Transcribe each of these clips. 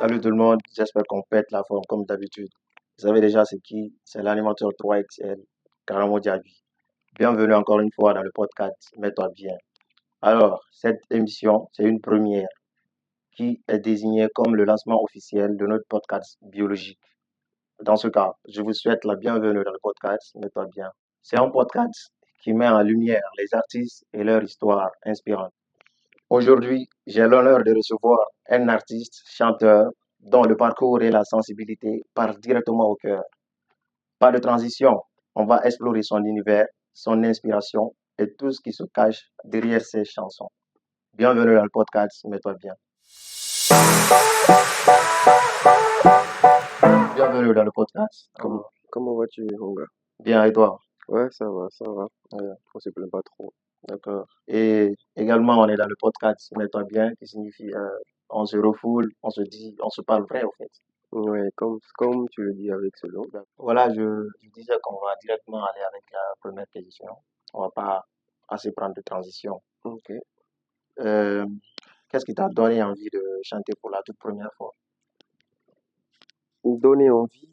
Salut tout le monde, j'espère qu'on pète la forme comme d'habitude. Vous savez déjà c'est qui? C'est l'animateur 3XL, Karamo Diaby. Bienvenue encore une fois dans le podcast Mets-toi bien. Alors, cette émission, c'est une première qui est désignée comme le lancement officiel de notre podcast biologique. Dans ce cas, je vous souhaite la bienvenue dans le podcast Mets-toi bien. C'est un podcast qui met en lumière les artistes et leur histoire inspirante. Aujourd'hui, j'ai l'honneur de recevoir un artiste, chanteur, dont le parcours et la sensibilité partent directement au cœur. Pas de transition, on va explorer son univers, son inspiration et tout ce qui se cache derrière ses chansons. Bienvenue dans le podcast, mets-toi bien. Bienvenue dans le podcast. Comment vas-tu, mon gars? Bien, et toi? Ouais, ça va, ça va. Ouais, On se plaint pas trop. d'accord. Et également, on est dans le podcast, mets-toi bien, qui signifie on se refoule, on se dit, on se parle vrai, au fait. Ouais, comme tu le dis avec ce nom. Voilà, je disais qu'on va directement aller avec la première question. On va pas assez prendre de transition. Ok. Euh, Qu'est-ce qui t'a donné envie de chanter pour la toute première fois? Donner envie.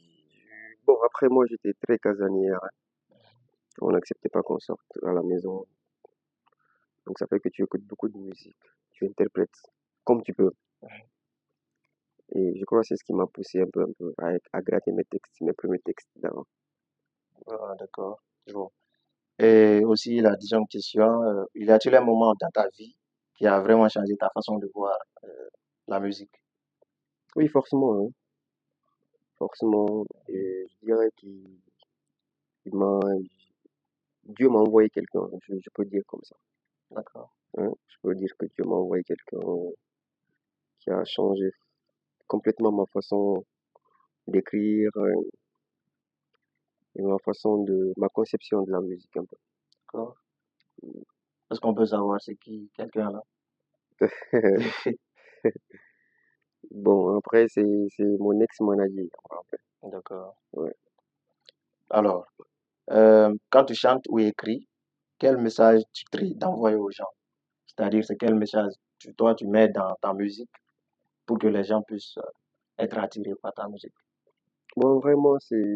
Bon, après, moi, j'étais très casanière, hein. On n'acceptait pas qu'on sorte à la maison. Donc, ça fait que tu écoutes beaucoup de musique. Tu interprètes comme tu peux. Et je crois que c'est ce qui m'a poussé un peu à gratter mes textes, mes premiers textes d'avant. Ah, d'accord, je vois. Et aussi, la deuxième question, y a-t-il un moment dans ta vie qui a vraiment changé ta façon de voir la musique? Oui, forcément, hein. Forcément. Et je dirais qu'il m'a, Dieu m'a envoyé quelqu'un. Je peux dire comme ça, D'accord. hein. Je peux dire que Dieu m'a envoyé quelqu'un qui a changé complètement ma façon d'écrire et ma conception de la musique un D'accord. Est-ce qu'on peut savoir c'est qui quelqu'un là? peu. Bon, après, c'est mon ex-manager, en fait. D'accord. Ouais. Alors, quand tu chantes ou écris, quel message tu tries d'envoyer aux gens? C'est-à-dire, c'est quel message toi, tu mets dans ta musique pour que les gens puissent être attirés par ta musique. Bon, vraiment, c'est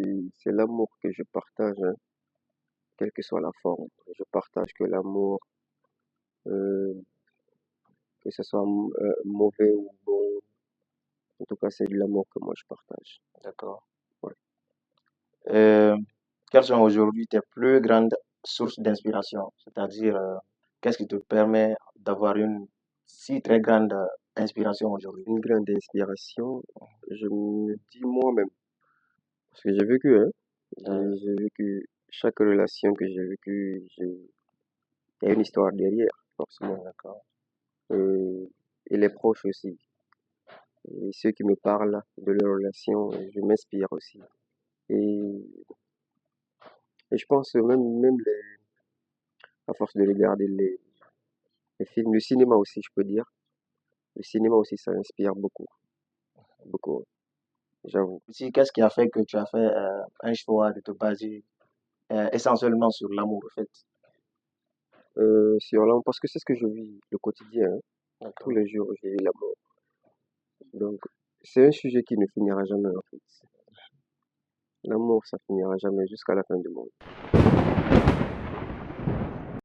l'amour que je partage, hein, quelle que soit la forme. Je partage que l'amour, euh, que ce soit mauvais ou bon. En tout cas, c'est de l'amour que moi je partage. D'accord. Ouais. Euh, Quelles sont aujourd'hui tes plus grandes sources d'inspiration? C'est-à-dire, qu'est-ce qui te permet d'avoir une si très grande inspiration aujourd'hui? Une grande inspiration, je me dis moi-même, parce que j'ai vécu, hein. J'ai vécu chaque relation que j'ai vécue, il y a une histoire derrière, forcément. D'accord. Et, et les proches aussi. Et ceux qui me parlent de leur relation, je m'inspire aussi. Et, et je pense même à force de regarder les films, le cinéma aussi, je peux dire. Le cinéma aussi, ça inspire beaucoup, beaucoup, j'avoue. Ici, qu'est-ce qui a fait que tu as fait un choix de te baser essentiellement sur l'amour, en fait? Parce que c'est ce que je vis le quotidien, hein. Tous D'accord. les jours, je vis l'amour. Donc, c'est un sujet qui ne finira jamais, en fait. L'amour, ça finira jamais jusqu'à la fin du monde.